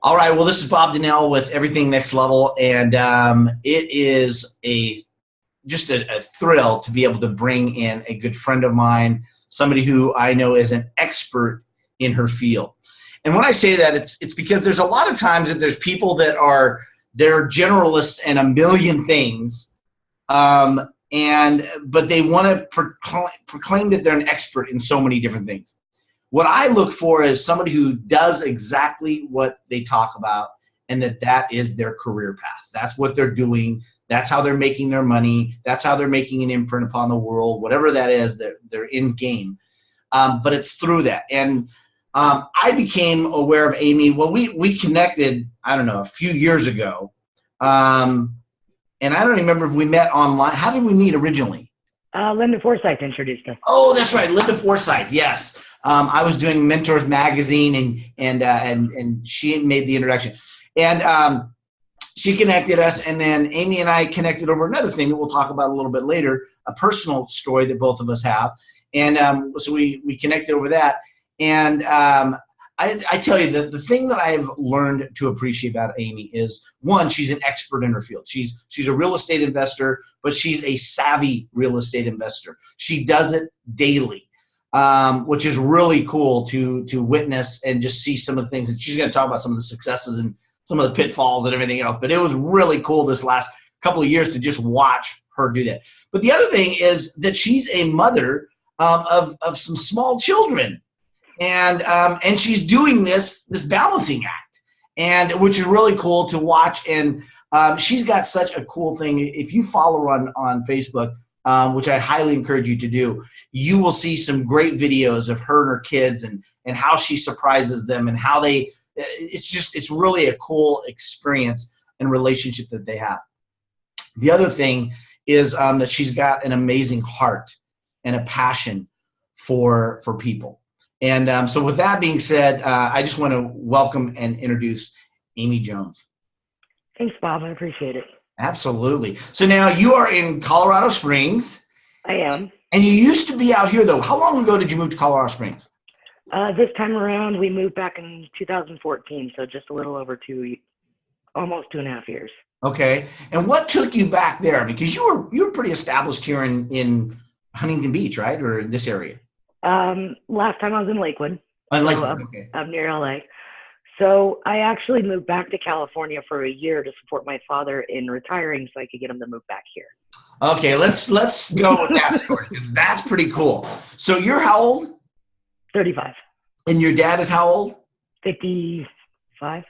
All right. Well, this is Bob Donnell with Everything Next Level, and it is just a thrill to be able to bring in a good friend of mine, somebody who I know is an expert in her field. And when I say that, it's because there's a lot of times that there's people that they're generalists in a million things, but they want to proclaim that they're an expert in so many different things. What I look for is somebody who does exactly what they talk about, and that is their career path. That's what they're doing. That's how they're making their money. That's how they're making an imprint upon the world. Whatever that is, they're in game. But it's through that. And I became aware of Amy. Well, we connected, I don't know, a few years ago. And I don't remember if we met online. How did we meet originally? Linda Forsythe introduced us. Oh, that's right, Linda Forsythe. Yes, I was doing Mentors Magazine, and she made the introduction, and she connected us, and then Amy and I connected over another thing that we'll talk about a little bit later, a personal story that both of us have, and so we connected over that, and I tell you that the thing that I've learned to appreciate about Amy is, one, she's an expert in her field. She's a real estate investor, but she's a savvy real estate investor. She does it daily, which is really cool to witness and just see some of the things. And she's going to talk about some of the successes and some of the pitfalls and everything else. But it was really cool this last couple of years to just watch her do that. But the other thing is that she's a mother of some small children. And she's doing this balancing act, and which is really cool to watch. And she's got such a cool thing. If you follow her on Facebook, which I highly encourage you to do, you will see some great videos of her and her kids and how she surprises them and how it's really a cool experience and relationship that they have. The other thing is that she's got an amazing heart and a passion for people. And so with that being said, I just want to welcome and introduce Amy Jones. Thanks, Bob. I appreciate it. Absolutely. So now you are in Colorado Springs. I am. And you used to be out here, though. How long ago did you move to Colorado Springs? This time around, we moved back in 2014, so just a little over almost 2.5 years. Okay. And what took you back there? Because you were pretty established here in Huntington Beach, right? Or in this area? Last time I was in Lakewood. Okay. Up near LA. So I actually moved back to California for a year to support my father in retiring so I could get him to move back here. Okay, let's go with that story because that's pretty cool. So you're how old? 35. And your dad is how old? 55.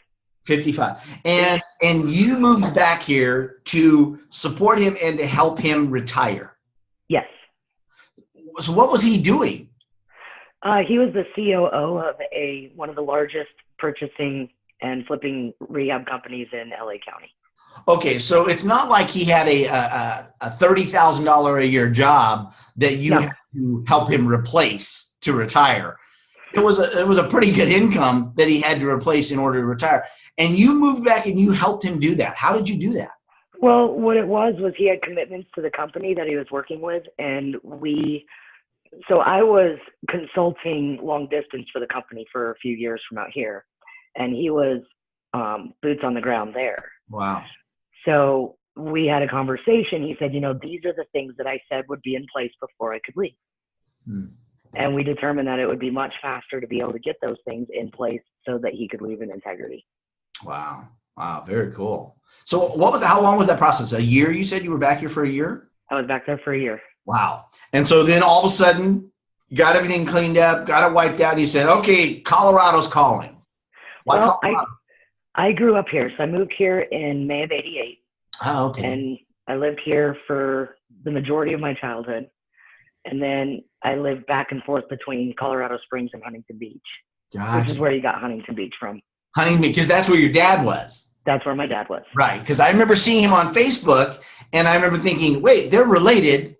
55. And you moved back here to support him and to help him retire. Yes. So what was he doing? He was the COO of one of the largest purchasing and flipping rehab companies in LA County. Okay, so it's not like he had a $30,000 a year job that you had to help him replace to retire. It was a pretty good income that he had to replace in order to retire. And you moved back and you helped him do that. How did you do that? Well, what it was he had commitments to the company that he was working with, and so I was consulting long distance for the company for a few years from out here, and he was boots on the ground there. Wow. So we had a conversation. He said, these are the things that I said would be in place before I could leave. And we determined that it would be much faster to be able to get those things in place so that he could leave in integrity. Wow. Wow. Very cool. So how long was that process? A year? You said you were back here for a year? I was back there for a year. Wow. And so then all of a sudden, you got everything cleaned up, got it wiped out, and you said, okay, Colorado's calling. Why Colorado? I grew up here. So I moved here in May of '88. Oh, okay. And I lived here for the majority of my childhood. And then I lived back and forth between Colorado Springs and Huntington Beach, Gotcha. Which is where you got Huntington Beach from. Huntington Beach, because that's where your dad was. That's where my dad was. Right, because I remember seeing him on Facebook, and I remember thinking, wait, they're related.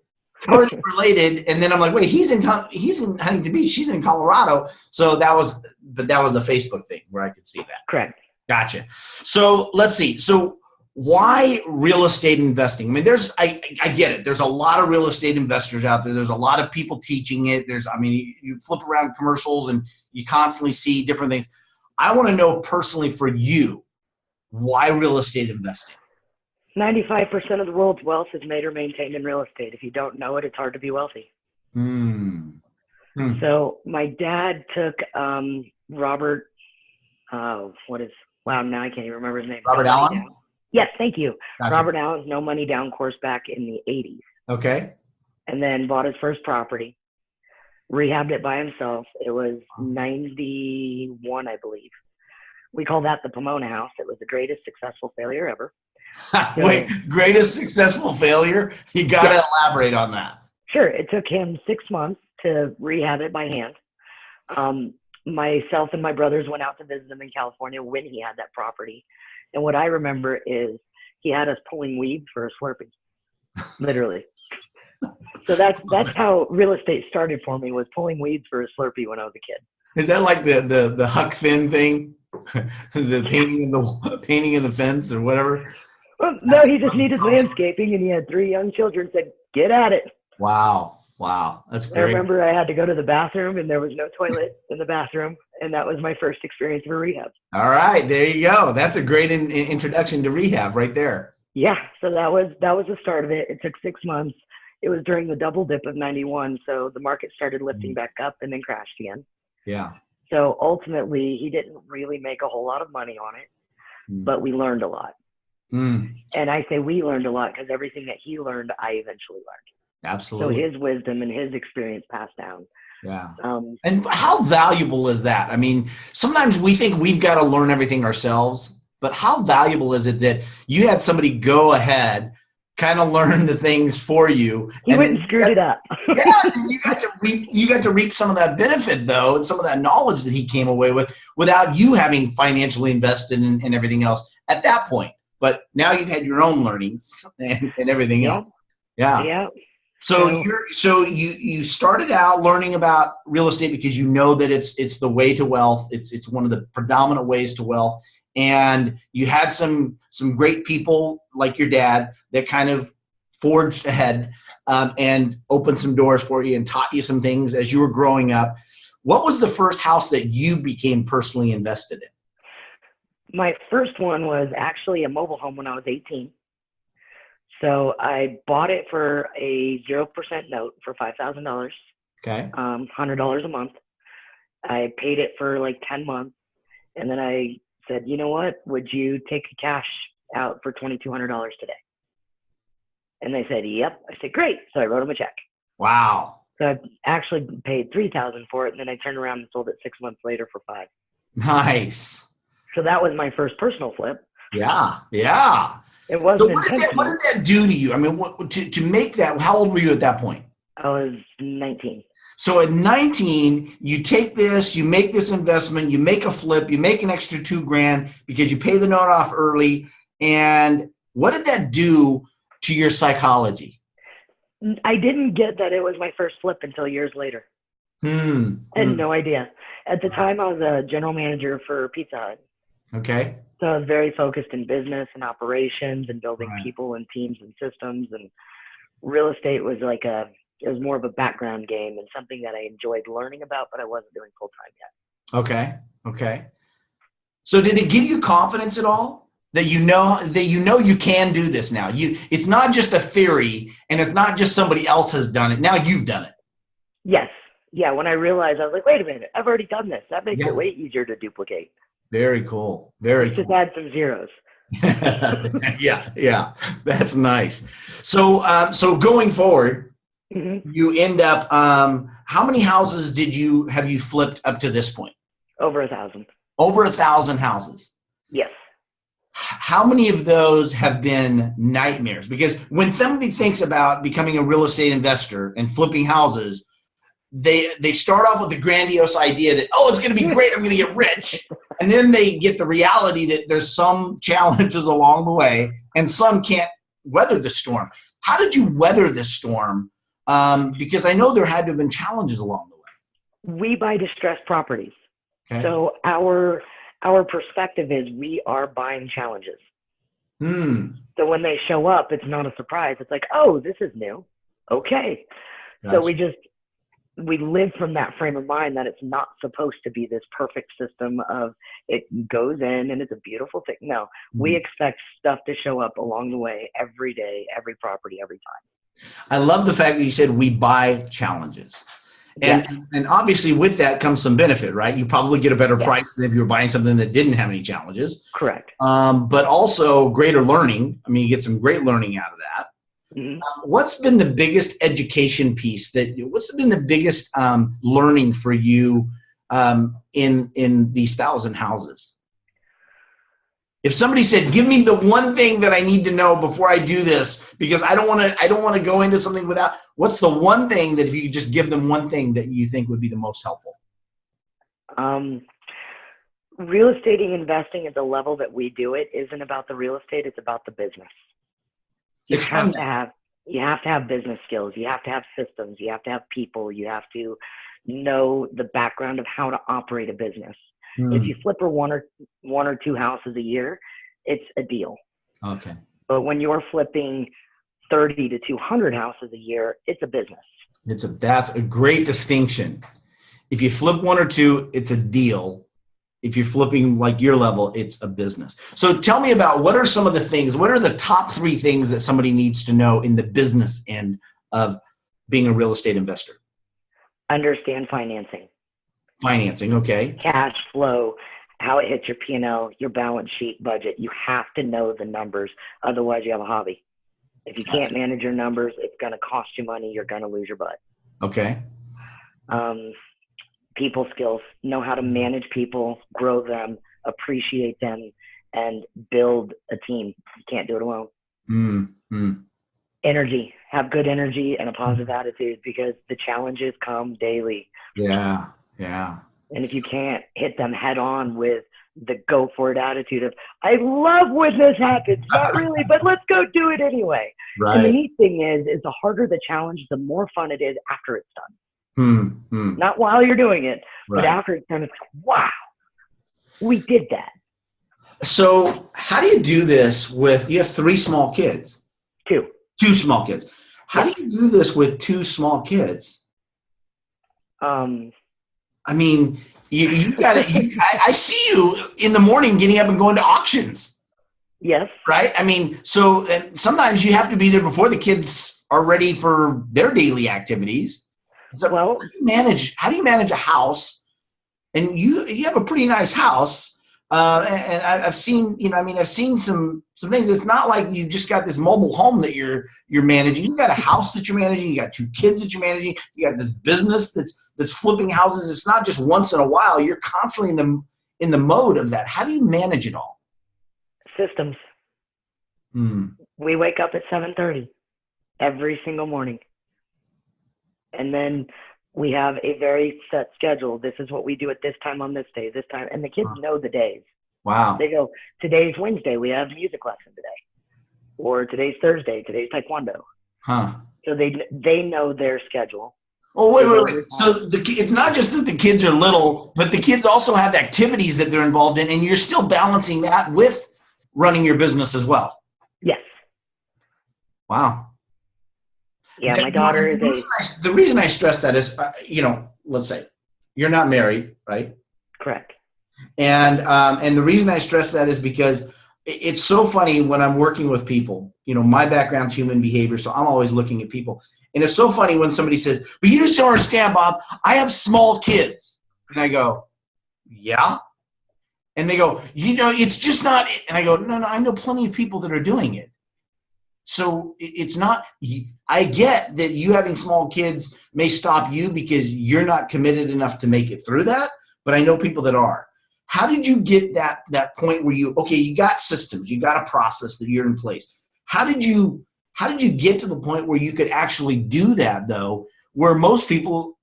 How are they related? And then I'm like, wait, he's in Huntington Beach. She's in Colorado. So that was a Facebook thing where I could see that. Correct. Gotcha. So let's see. So why real estate investing? I mean, I get it. There's a lot of real estate investors out there. There's a lot of people teaching it. You flip around commercials and you constantly see different things. I want to know personally for you, why real estate investing? 95% of the world's wealth is made or maintained in real estate. If you don't know it, it's hard to be wealthy. Hmm. So my dad took Robert, now I can't even remember his name. Robert Allen? Yes, thank you. Gotcha. Robert Allen's No Money Down course back in the 80s. Okay. And then bought his first property, rehabbed it by himself. It was 91, I believe. We call that the Pomona House. It was the greatest successful failure ever. Wait, greatest successful failure? You got to elaborate on that. Sure. It took him 6 months to rehab it by hand. Myself and my brothers went out to visit him in California when he had that property. And what I remember is he had us pulling weeds for a Slurpee, literally. So that's how real estate started for me, was pulling weeds for a Slurpee when I was a kid. Is that like the Huck Finn thing? The painting in the fence or whatever? Well, no, he just needed landscaping, and he had 3 young children. Said, "Get at it." Wow, that's great. I remember I had to go to the bathroom, and there was no toilet in the bathroom, and that was my first experience of a rehab. All right, there you go. That's a great introduction to rehab right there. Yeah, so that was the start of it. It took 6 months. It was during the double dip of 91, so the market started lifting back up and then crashed again. Yeah. So ultimately, he didn't really make a whole lot of money on it, but we learned a lot. And I say we learned a lot because everything that he learned, I eventually learned. Absolutely. So his wisdom and his experience passed down. Yeah. And how valuable is that? I mean, sometimes we think we've got to learn everything ourselves, but how valuable is it that you had somebody go ahead, kind of learn the things for you? He went and screwed it up. Yeah, and you got to reap some of that benefit, though, and some of that knowledge that he came away with without you having financially invested in everything else at that point. But now you've had your own learnings and everything else. Yeah. Yeah. So you started out learning about real estate because you know that it's the way to wealth. It's one of the predominant ways to wealth. And you had some great people like your dad that kind of forged ahead and opened some doors for you and taught you some things as you were growing up. What was the first house that you became personally invested in? My first one was actually a mobile home when I was 18. So I bought it for a 0% note for $5,000. Okay. $100 a month. I paid it for like 10 months. And then I said, you know what? Would you take a cash out for $2,200 today? And they said, yep. I said, great. So I wrote them a check. Wow. So I actually paid $3,000 for it. And then I turned around and sold it 6 months later for $5,000. Nice. So that was my first personal flip. Yeah. It wasn't intentional. What did that do to you? I mean, to make that, how old were you at that point? I was 19. So at 19, you take this, you make this investment, you make a flip, you make an extra $2,000 because you pay the note off early. And what did that do to your psychology? I didn't get that it was my first flip until years later. I had no idea. At the time, I was a general manager for Pizza Hut. Okay. So I was very focused in business and operations and building people and teams and systems. And real estate was it was more of a background game and something that I enjoyed learning about, but I wasn't doing full time yet. Okay. So did it give you confidence at all that you know you can do this now? It's not just a theory and it's not just somebody else has done it. Now you've done it. Yes. Yeah. When I realized, I was like, wait a minute, I've already done this. That makes it way easier to duplicate. Very cool. Just add some zeros. Yeah. That's nice. So going forward, you end up, how many houses have you flipped up to this point? Over 1,000. Over 1,000 houses. Yes. How many of those have been nightmares? Because when somebody thinks about becoming a real estate investor and flipping houses, they start off with the grandiose idea that, it's going to be great, I'm going to get rich. And then they get the reality that there's some challenges along the way and some can't weather the storm. How did you weather this storm? Because I know there had to have been challenges along the way. We buy distressed properties. Okay. So our perspective is we are buying challenges. So when they show up, it's not a surprise. It's like, oh, this is new. Okay. Gotcha. So we live from that frame of mind that it's not supposed to be this perfect system of it goes in and it's a beautiful thing. No, we expect stuff to show up along the way, every day, every property, every time. I love the fact that you said we buy challenges. And, Yes. and obviously with that comes some benefit, right? You probably get a better Yes. price than if you were buying something that didn't have any challenges. Correct. But also greater learning. I mean, you get some great learning out of that. What's been the biggest education piece what's been the biggest learning for you in these 1,000 houses? If somebody said, give me the one thing that I need to know before I do this, because I don't want to go into something without, what's the one thing that if you could just give them one thing that you think would be the most helpful? Real estate investing at the level that we do it isn't about the real estate, it's about the business. You have to have business skills. You have to have systems. You have to have people. You have to know the background of how to operate a business. If you flip one or two houses a year, it's a deal. Okay. But when you're flipping 30 to 200 houses a year, it's a business. That's a great distinction. If you flip one or two, it's a deal. If you're flipping like your level, it's a business. So tell me about what are some of the things, what are the top 3 things that somebody needs to know in the business end of being a real estate investor? Understand financing. Financing, okay. Cash flow, how it hits your P&L, your balance sheet, budget. You have to know the numbers. Otherwise, you have a hobby. If you can't manage your numbers, it's going to cost you money. You're going to lose your butt. Okay. People skills, know how to manage people, grow them, appreciate them, and build a team. You can't do it alone. Energy, have good energy and a positive attitude because the challenges come daily. Yeah. And if you can't hit them head on with the go for it attitude of, I love when this happens, not really, but let's go do it anyway. Right. And the neat thing is the harder the challenge, the more fun it is after it's done. Not while you're doing it, but after it's done, it's like, wow, we did that. So how do you do this you have 3 small kids? 2 small kids. How do you do this with 2 small kids? I mean, you got to, I see you in the morning getting up and going to auctions. Yes. Right? I mean, so and sometimes you have to be there before the kids are ready for their daily activities. So well, how do you manage a house? And you have a pretty nice house. And I've seen, I've seen some things. It's not like you just got this mobile home that you're managing. You got a house that you're managing. You got 2 kids that you're managing. You got this business that's flipping houses. It's not just once in a while. You're constantly in the mode of that. How do you manage it all? Systems. We wake up at 7:30 every single morning. And then we have a very set schedule. This is what we do at this time on this day, this time. And the kids know the days. Wow. They go, today's Wednesday, we have music lesson today. Or today's Thursday, today's Taekwondo. So they know their schedule. Oh, wait. So it's not just that the kids are little, but the kids also have activities that they're involved in, and you're still balancing that with running your business as well. Yes. Wow. Yeah, my daughter is the reason I stress that is, let's say you're not married, right? Correct. And the reason I stress that is because it's so funny when I'm working with people. My background's human behavior, so I'm always looking at people. And it's so funny when somebody says, but you just don't understand, Bob, I have small kids. And I go, yeah. And they go, it's just not. And I go, no, I know plenty of people that are doing it. So it's not, I get that you having small kids may stop you because you're not committed enough to make it through that, but I know people that are. How did you get that point where you got systems, you got a process that you're in place. How did you get to the point where you could actually do that though, where most people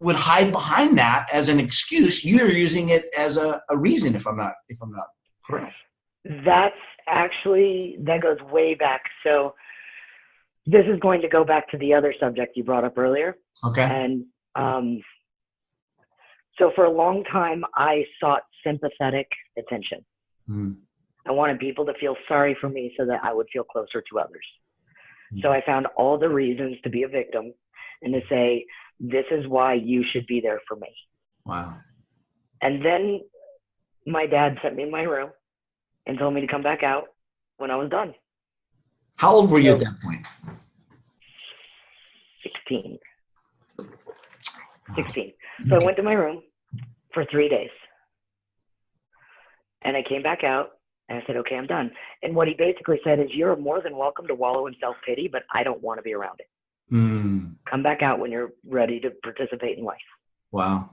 would hide behind that as an excuse? You're using it as a reason, if I'm not correct. That goes way back. So this is going to go back to the other subject you brought up earlier. Okay. And so for a long time, I sought sympathetic attention. I wanted people to feel sorry for me so that I would feel closer to others. So I found all the reasons to be a victim and to say, This is why you should be there for me. Wow. And then my dad sent me in my room and told me to come back out when I was done. How old were you at that point? 16. 16. So I went to my room for 3 days. And I came back out and I said, okay, I'm done. And what he basically said is, you're more than welcome to wallow in self-pity, but I don't want to be around it. Come back out when you're ready to participate in life. Wow.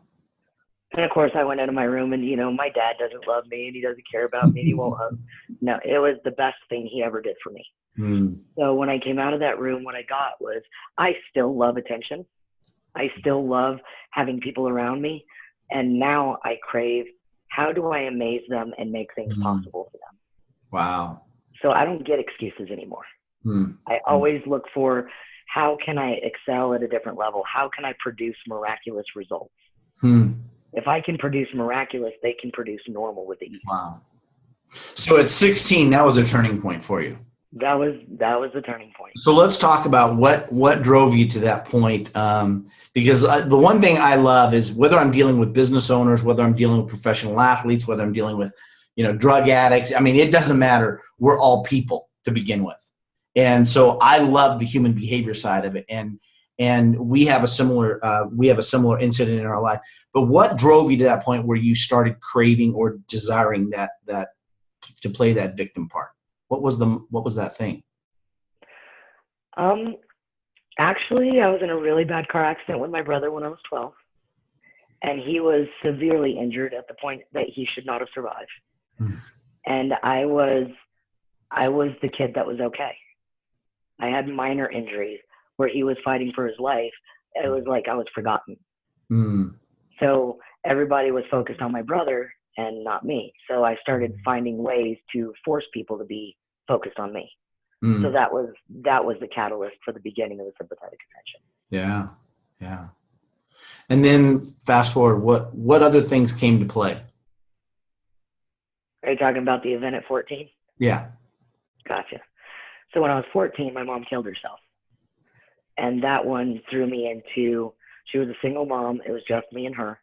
And of course I went into my room and, my dad doesn't love me and he doesn't care about me and he won't hug. No, it was the best thing he ever did for me. So when I came out of that room, what I got was, I still love attention. I still love having people around me. And now I crave, how do I amaze them and make things possible for them? Wow. So I don't get excuses anymore. I always look for, how can I excel at a different level? How can I produce miraculous results? If I can produce miraculous, they can produce normal with ease. Wow. So at 16, that was a turning point for you. That was the turning point. So let's talk about what drove you to that point. Because the one thing I love is, whether I'm dealing with business owners, whether I'm dealing with professional athletes, whether I'm dealing with, drug addicts. I mean, it doesn't matter. We're all people to begin with. And so I love the human behavior side of it. And we have a similar incident in our life. But what drove you to that point where you started craving or desiring that to play that victim part? What was that thing? Actually, I was in a really bad car accident with my brother when I was 12, and he was severely injured at the point that he should not have survived. And I was the kid that was okay. I had minor injuries where he was fighting for his life. It was like I was forgotten. So everybody was focused on my brother and not me. So I started finding ways to force people to be focused on me. So that was the catalyst for the beginning of the sympathetic attention. Yeah. And then fast forward, what other things came to play? Are you talking about the event at 14? Yeah. Gotcha. So when I was 14, my mom killed herself. And that one threw me into, she was a single mom. It was just me and her.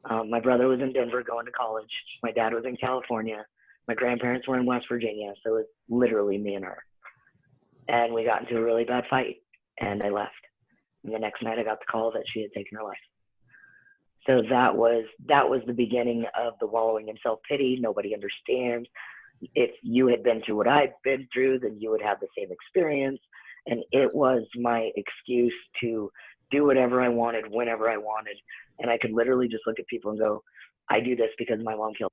My brother was in Denver going to college. My dad was in California. My grandparents were in West Virginia. So it was literally me and her. And we got into a really bad fight, and I left. And the next night I got the call that she had taken her life. So that was the beginning of the wallowing in self-pity. Nobody understands. If you had been through what I'd been through, then you would have the same experience. And it was my excuse to do whatever I wanted, whenever I wanted. And I could literally just look at people and go, I do this because my mom killed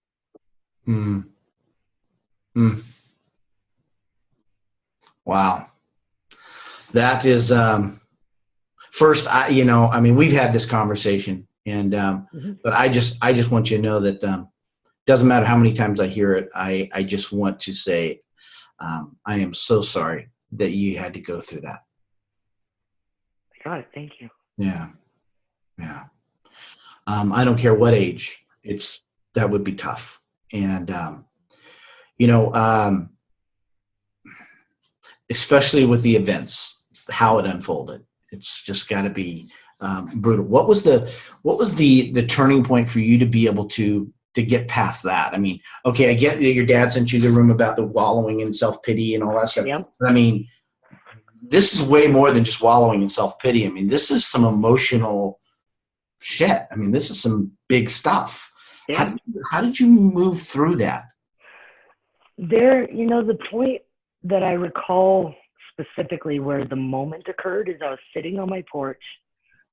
me. Wow. That is, first, we've had this conversation, and, but I just want you to know that, doesn't matter how many times I hear it. I just want to say, I am so sorry that you had to go through that. Got it. Thank you. Yeah. I don't care what age, that would be tough. And, especially with the events, how it unfolded, it's just got to be brutal. What was the turning point for you to be able to get past that? I mean, okay, I get that your dad sent you the room about the wallowing in self-pity and all that stuff. Yep. But I mean, this is way more than just wallowing in self-pity. I mean, this is some emotional shit. I mean, this is some big stuff. Yeah. How did you move through that? The point that I recall specifically where the moment occurred is I was sitting on my porch.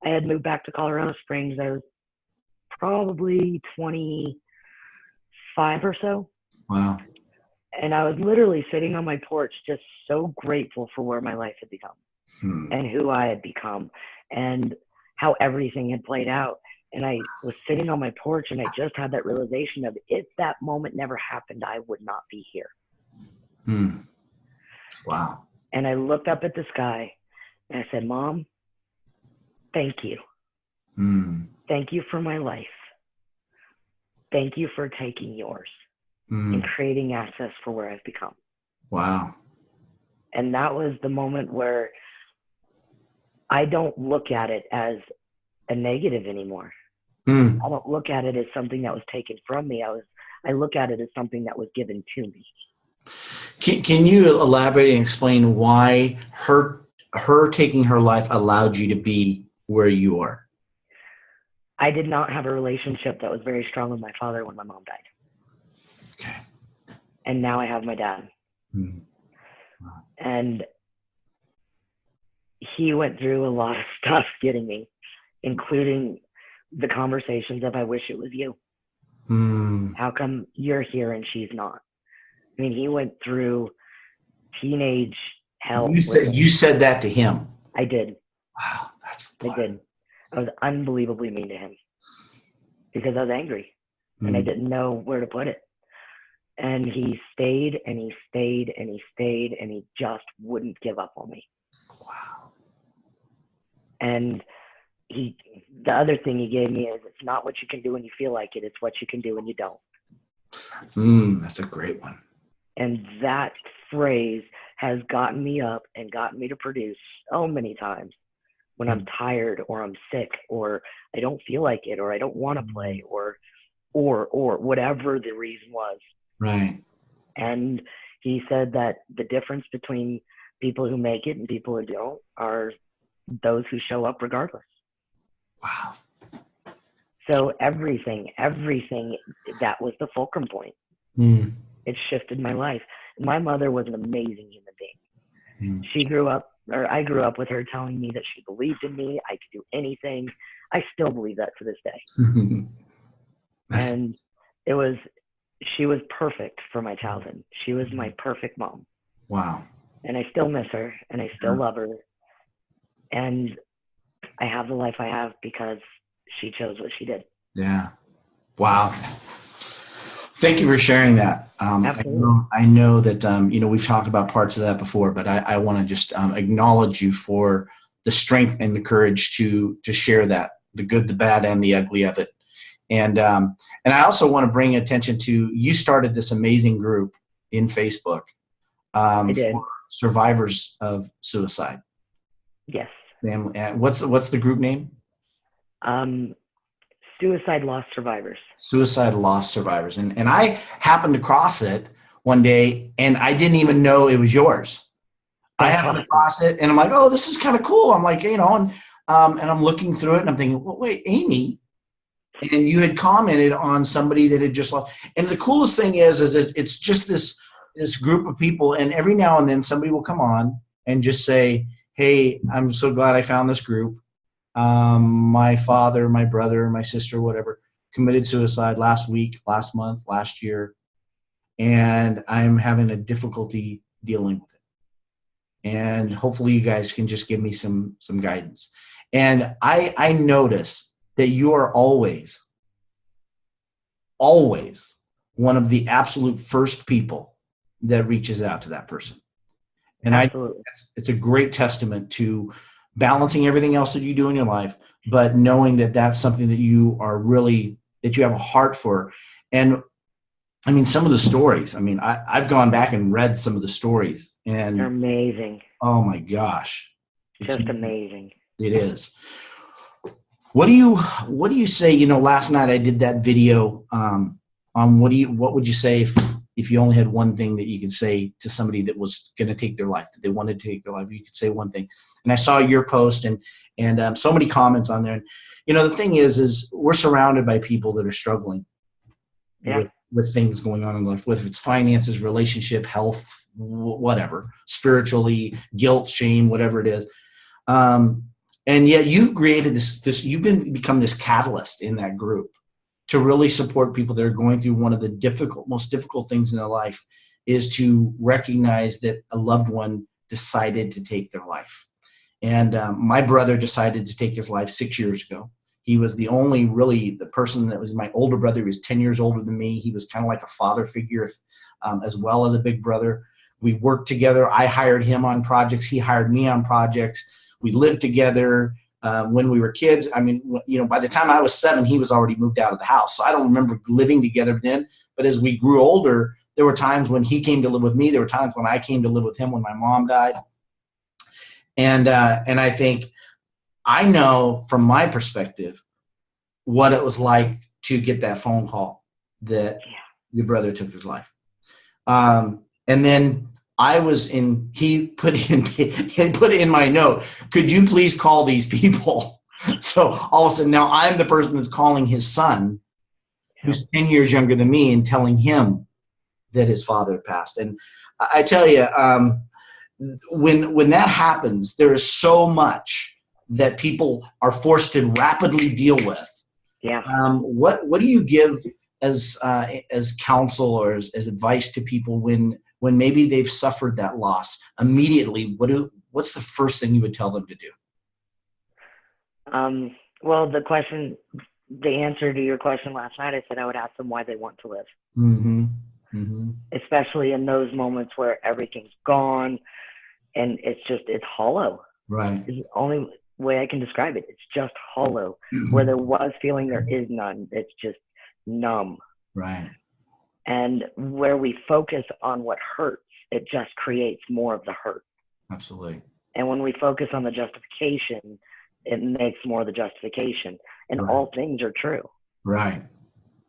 I had moved back to Colorado Springs. I was probably 25 or so. Wow. And I was literally sitting on my porch, just so grateful for where my life had become and who I had become and how everything had played out. And I was sitting on my porch and I just had that realization of, if that moment never happened, I would not be here. Wow. And I looked up at the sky and I said, Mom, thank you. Thank you for my life. Thank you for taking yours and creating access for where I've become. Wow. And that was the moment where I don't look at it as a negative anymore. Mm. I don't look at it as something that was taken from me. I look at it as something that was given to me. Can you elaborate and explain why her taking her life allowed you to be where you are? I did not have a relationship that was very strong with my father when my mom died. Okay. And now I have my dad. Mm. Wow. And he went through a lot of stuff getting me, including the conversations of, I wish it was you. Mm. How come you're here and she's not? I mean, he went through teenage hell. You said that to him. I did. Wow, that's I did. I was unbelievably mean to him because I was angry and I didn't know where to put it. And he stayed and he stayed and he stayed and he just wouldn't give up on me. Wow. And the other thing he gave me is, it's not what you can do when you feel like it, it's what you can do when you don't. That's a great one. And that phrase has gotten me up and gotten me to produce so many times when I'm tired or I'm sick or I don't feel like it or I don't want to play or whatever the reason was. Right. And he said that the difference between people who make it and people who don't are those who show up regardless. Wow. So everything, that was the fulcrum point. Mm. It shifted my life. My mother was an amazing human being. Mm. I grew up with her telling me that she believed in me. I could do anything. I still believe that to this day. And she was perfect for my childhood. She was my perfect mom. Wow. And I still miss her and I still love her. And I have the life I have because she chose what she did. Yeah. Wow. Thank you for sharing that. Absolutely. I know that, we've talked about parts of that before, but I want to just acknowledge you for the strength and the courage to share that, the good, the bad, and the ugly of it. And I also want to bring attention to, you started this amazing group in Facebook for survivors of suicide. Yes. And what's the group name? Suicide Lost Survivors. Suicide Lost Survivors. And I happened to cross it one day and I didn't even know it was yours. I happened to cross it and I'm like, oh, this is kind of cool. I'm like, and I'm looking through it and I'm thinking, well, wait, Amy. And you had commented on somebody that had just lost. And the coolest thing is it's just this group of people. And every now and then somebody will come on and just say, hey, I'm so glad I found this group. My father, my brother, my sister, whatever, committed suicide last week, last month, last year. And I'm having a difficulty dealing with it. And hopefully you guys can just give me some guidance. And I notice that you are always one of the absolute first people that reaches out to that person. And it's a great testament to balancing everything else that you do in your life, but knowing that that's something that you are really, that you have a heart for. And I mean, some of the stories, I've gone back and read some of the stories and they're amazing. Oh my gosh. Just amazing. It is. What do you say, last night I did that video on what would you say if you only had one thing that you could say to somebody that was going to take their life, that they wanted to take their life, you could say one thing. And I saw your post and so many comments on there. And, the thing is we're surrounded by people that are struggling with things going on in life, whether it's finances, relationship, health, whatever, spiritually, guilt, shame, whatever it is. And yet you created this, you've become this catalyst in that group to really support people that are going through one of the most difficult things in their life, is to recognize that a loved one decided to take their life. And my brother decided to take his life 6 years ago. He was the person that was my older brother. He was 10 years older than me. He was kind of like a father figure, as well as a big brother. We worked together. I hired him on projects. He hired me on projects. We lived together when we were kids. By the time I was 7, he was already moved out of the house. So I don't remember living together then. But as we grew older, there were times when he came to live with me. There were times when I came to live with him when my mom died. And I think I know from my perspective what it was like to get that phone call that your brother took his life. And then he put in my note, could you please call these people? So all of a sudden now I'm the person that's calling his son, who's 10 years younger than me, and telling him that his father had passed. And I tell you, when that happens, there is so much that people are forced to rapidly deal with. Yeah. What do you give as counsel or as advice to people when maybe they've suffered that loss immediately? What's the first thing you would tell them to do? Well, the answer to your question last night, I said I would ask them why they want to live. Mm-hmm. Mm-hmm. Especially in those moments where everything's gone and it's hollow. Right. It's the only way I can describe it. It's just hollow. Where there was feeling, there is none. It's just numb. Right. And where we focus on what hurts, it just creates more of the hurt. Absolutely. And when we focus on the justification, it makes more of the justification. And Right. all things are true. Right.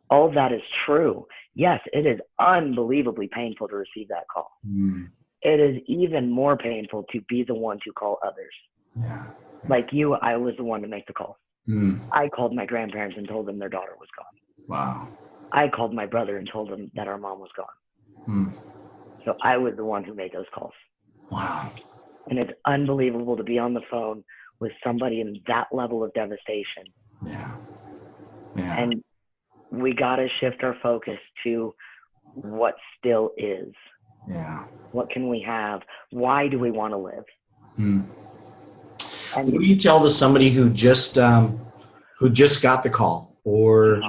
All of that is true. Yes, it is unbelievably painful to receive that call. Mm. It is even more painful to be the one to call others. Yeah. Like you, I was the one to make the call. Mm. I called my grandparents and told them their daughter was gone. Wow. I called my brother and told him that our mom was gone. Mm. So I was the one who made those calls. Wow. And it's unbelievable to be on the phone with somebody in that level of devastation. Yeah. Yeah. And we got to shift our focus to what still is. Yeah. What can we have? Why do we want to live? Mm. And what do you tell to somebody who just got the call, or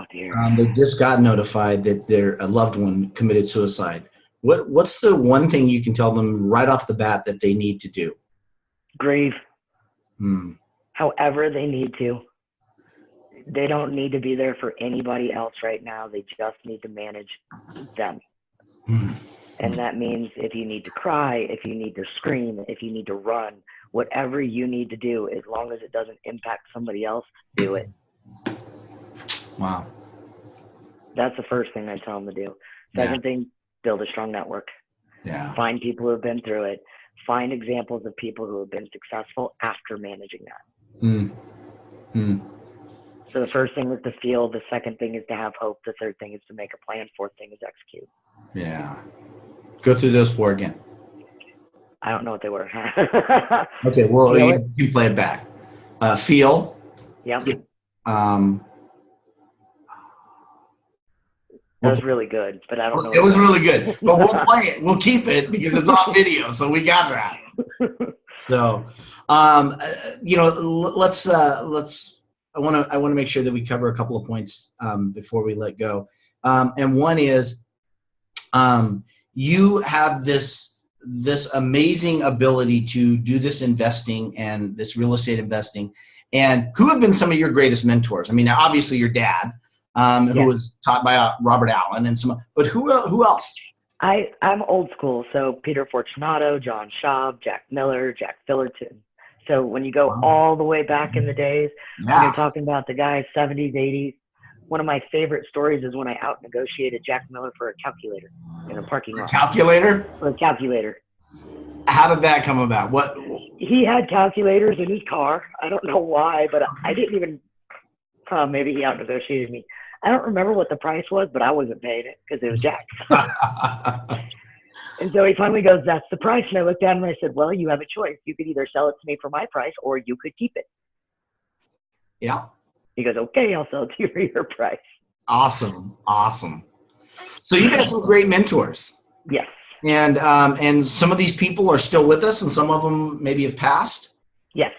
they just got notified that their loved one committed suicide? What's the one thing you can tell them right off the bat that they need to do? Grieve. Mm. However they need to. They don't need to be there for anybody else right now. They just need to manage them. Mm. And that means if you need to cry, if you need to scream, if you need to run, whatever you need to do, as long as it doesn't impact somebody else, do it. Wow. That's the first thing I tell them to do. Second thing, build a strong network. Yeah. Find people who have been through it. Find examples of people who have been successful after managing that. Mm. Mm. So the first thing is to feel. The second thing is to have hope. The third thing is to make a plan. Fourth thing is execute. Yeah. Go through those four again. I don't know what they were. Okay, well, you can play it back. Feel. Yep. That was really good, but I don't know. It was really good, but we'll play it. We'll keep it because it's on video, so we got that. So, let's. I want to make sure that we cover a couple of points before we let go. And one is, you have this amazing ability to do this investing and this real estate investing. And who have been some of your greatest mentors? I mean, obviously your dad, who was taught by Robert Allen, and but who else? I'm old school, so Peter Fortunato, John Schaub, Jack Miller, Jack Fullerton. So when you go all the way back in the days, when you're talking about the guys 70s, 80s, one of my favorite stories is when I out-negotiated Jack Miller for a calculator in a parking lot. Calculator? For a calculator. How did that come about? What? He had calculators in his car. I don't know why, but I didn't even, maybe he out-negotiated me. I don't remember what the price was, but I wasn't paying it because it was Jack. And so he finally goes, that's the price. And I looked at him and I said, well, you have a choice. You could either sell it to me for my price or you could keep it. Yeah. He goes, okay, I'll sell it to you for your price. Awesome. So you got some great mentors. Yes. And some of these people are still with us, and some of them maybe have passed. Yes.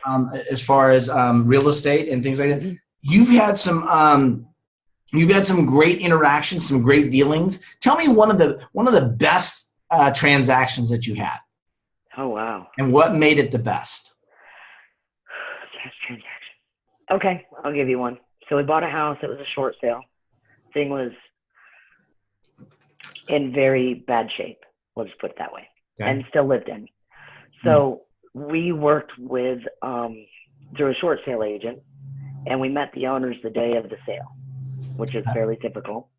As far as real estate and things like that. Mm-hmm. You've had some great interactions, some great dealings. Tell me one of the best transactions that you had. Oh, wow. And what made it the best? Best transaction. Okay, I'll give you one. So we bought a house. It was a short sale. Thing was in very bad shape. We'll just put it that way. Okay. And still lived in. So we worked with through a short sale agent, and we met the owners the day of the sale, which is fairly typical.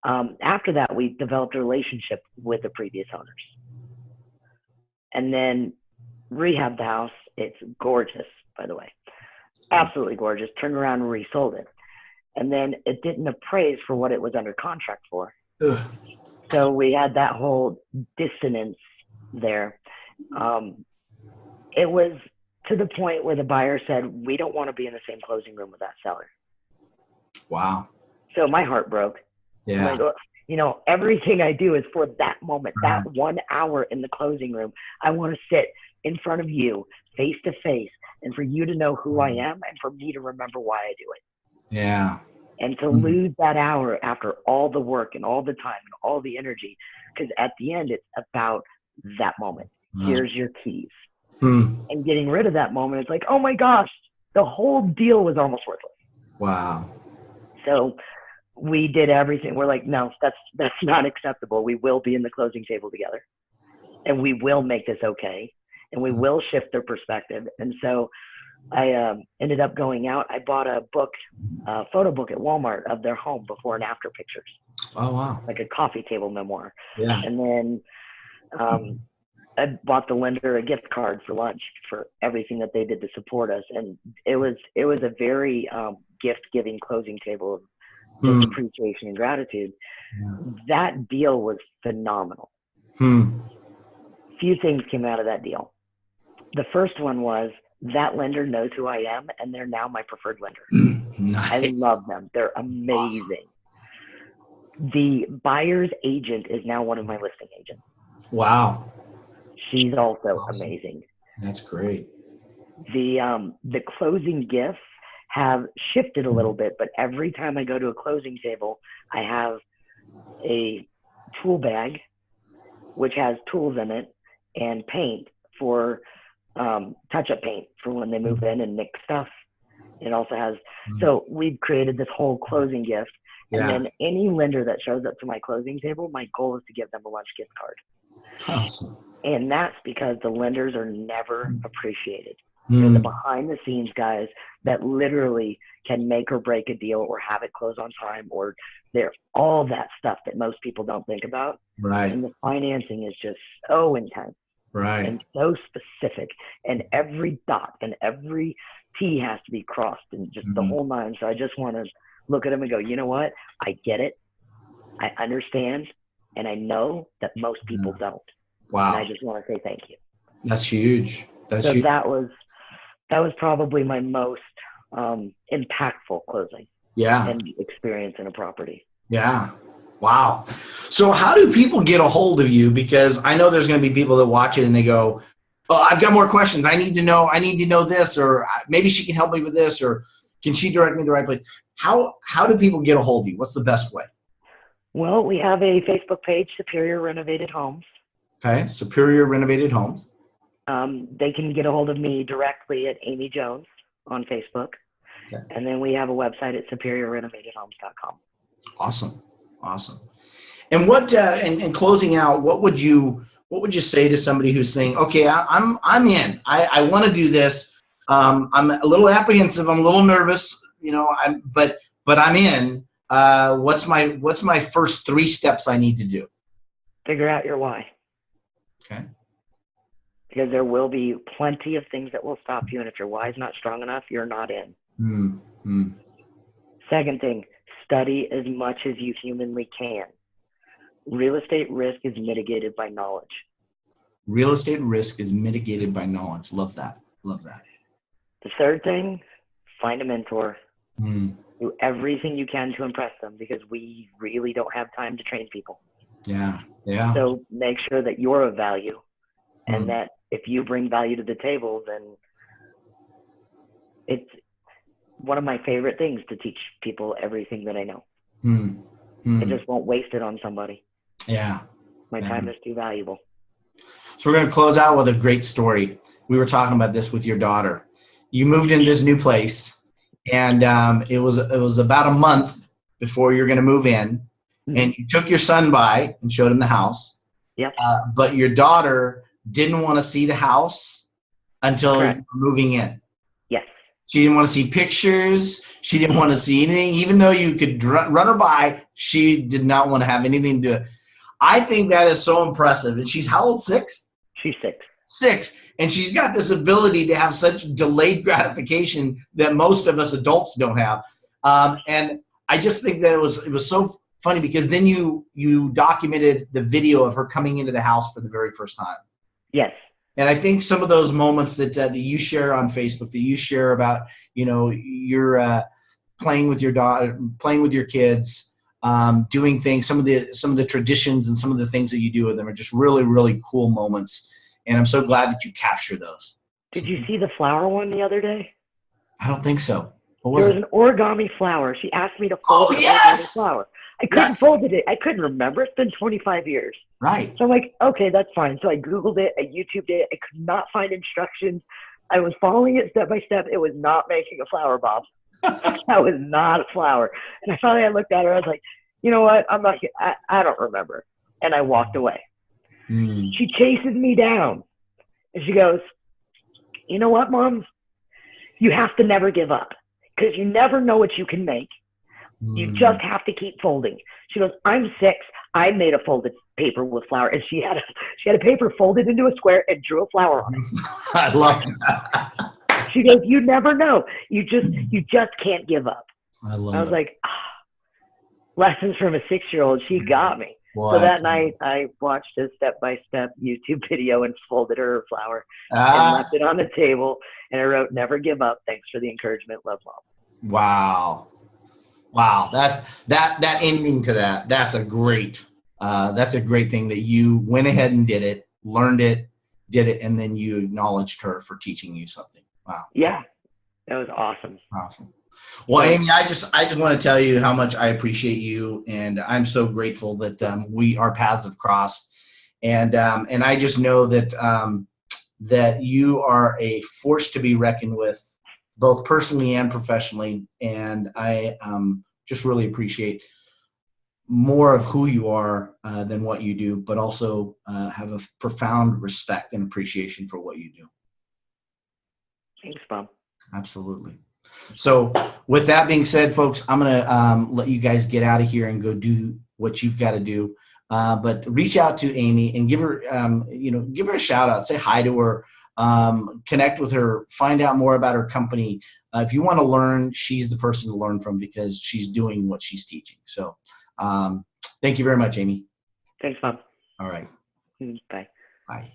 After that, we developed a relationship with the previous owners. And then rehabbed the house. It's gorgeous, by the way. Absolutely gorgeous. Turned around and resold it. And then it didn't appraise for what it was under contract for. Ugh. So we had that whole dissonance there. It was to the point where the buyer said, we don't want to be in the same closing room with that seller. Wow. So my heart broke. Yeah. Like, you know, everything I do is for that moment, that 1 hour in the closing room. I want to sit in front of you face to face and for you to know who I am and for me to remember why I do it. Yeah. And to lose that hour after all the work and all the time and all the energy, because at the end, it's about that moment. Here's your keys. And getting rid of that moment, it's like, oh my gosh, the whole deal was almost worthless. Wow. So we did everything. We're like, no, that's not acceptable. We will be in the closing table together, and we will make this okay, and we will shift their perspective. And so I ended up going out. I bought a photo book at Walmart of their home before and after pictures. Oh, wow. Like a coffee table memoir. Yeah. And then I bought the lender a gift card for lunch for everything that they did to support us. And it was a very gift-giving closing table of just appreciation and gratitude. Yeah. That deal was phenomenal. Few things came out of that deal. The first one was that lender knows who I am, and they're now my preferred lender. Nice. I love them. They're amazing. Awesome. The buyer's agent is now one of my listing agents. Wow. She's also amazing. That's great. The closing gifts have shifted a little bit, but every time I go to a closing table, I have a tool bag, which has tools in it, and paint for touch-up paint for when they move in and mix stuff. It also has, so we've created this whole closing gift. And then any lender that shows up to my closing table, my goal is to give them a lunch gift card. Awesome. And that's because the lenders are never appreciated. They're the behind the scenes guys that literally can make or break a deal or have it close on time, or they're all that stuff that most people don't think about. Right. And the financing is just so intense. Right. And so specific. And every dot and every T has to be crossed and just the whole nine. So I just want to look at them and go, you know what? I get it. I understand. And I know that most people don't. Wow. And I just want to say thank you. That's huge. That's so huge. That was probably my most impactful closing. Yeah. And experience in a property. Yeah. Wow. So how do people get a hold of you? Because I know there's going to be people that watch it and they go, oh, I've got more questions. I need to know this, or maybe she can help me with this, or can she direct me to the right place? How do people get a hold of you? What's the best way? Well, we have a Facebook page, Superior Renovated Homes. Okay. Superior Renovated Homes. They can get a hold of me directly at Amy Jones on Facebook. Okay. And then we have a website at superiorrenovatedhomes.com. Awesome. Awesome. And what, in closing out, what would you say to somebody who's saying, okay, I'm in, I want to do this. I'm a little apprehensive. I'm a little nervous, but I'm in. What's my first 3 steps I need to do? Figure out your why. Okay. Because there will be plenty of things that will stop you. And if your why is not strong enough, you're not in. Second thing, study as much as you humanly can. Real estate risk is mitigated by knowledge. Real estate risk is mitigated by knowledge. Love that. Love that. The third thing, find a mentor. Do everything you can to impress them, because we really don't have time to train people. Yeah. Yeah. So make sure that you're of value, and that if you bring value to the table, then it's one of my favorite things to teach people everything that I know. I just won't waste it on somebody. Yeah. My time is too valuable. So we're going to close out with a great story. We were talking about this with your daughter. You moved into this new place, and it was about a month before you're going to move in, and you took your son by and showed him the house. Yep. But your daughter didn't want to see the house until you were moving in. Yes. She didn't want to see pictures. She didn't want to see anything. Even though you could run her by, she did not want to have anything to do. I think that is so impressive. And she's how old? 6? She's 6. 6. And she's got this ability to have such delayed gratification that most of us adults don't have. And I just think that it was so funny because then you documented the video of her coming into the house for the very first time. Yes. And I think some of those moments that you share on Facebook, that you share about, you're playing with your daughter, playing with your kids, doing things, some of the traditions and some of the things that you do with them are just really, really cool moments. And I'm so glad that you capture those. Did you see the flower one the other day? I don't think so. There was an origami flower. She asked me to fold an origami flower. I couldn't fold it. I couldn't remember. It's been 25 years. Right. So I'm like, okay, that's fine. So I Googled it. I YouTubed it. I could not find instructions. I was following it step by step. It was not making a flower, Bob. That was not a flower. And I looked at her. I was like, you know what? I don't remember. And I walked away. She chases me down. And she goes, you know what, Mom? You have to never give up because you never know what you can make. You just have to keep folding. She goes, I'm 6. I made a folded paper with flower. And she had a paper folded into a square and drew a flower on it. I love that. She goes, you never know. You just can't give up. I was like, lessons from a 6-year-old. She got me. Boy, so that night I watched a step-by-step YouTube video and folded her a flower and left it on the table. And I wrote, never give up. Thanks for the encouragement. Love, Mom. Wow. That ending to that, that's a great thing that you went ahead and did it, learned it, did it, and then you acknowledged her for teaching you something. Wow. Yeah. That was awesome. Awesome. Well, Amy, I just want to tell you how much I appreciate you, and I'm so grateful that our paths have crossed, and I just know that you are a force to be reckoned with, both personally and professionally, and I just really appreciate more of who you are than what you do, but also have a profound respect and appreciation for what you do. Thanks, Bob. Absolutely. So with that being said, folks, I'm going to let you guys get out of here and go do what you've got to do. But reach out to Amy and give her a shout out, say hi to her, connect with her, find out more about her company. If you want to learn, she's the person to learn from because she's doing what she's teaching. So thank you very much, Amy. Thanks, Bob. All right. Bye. Bye.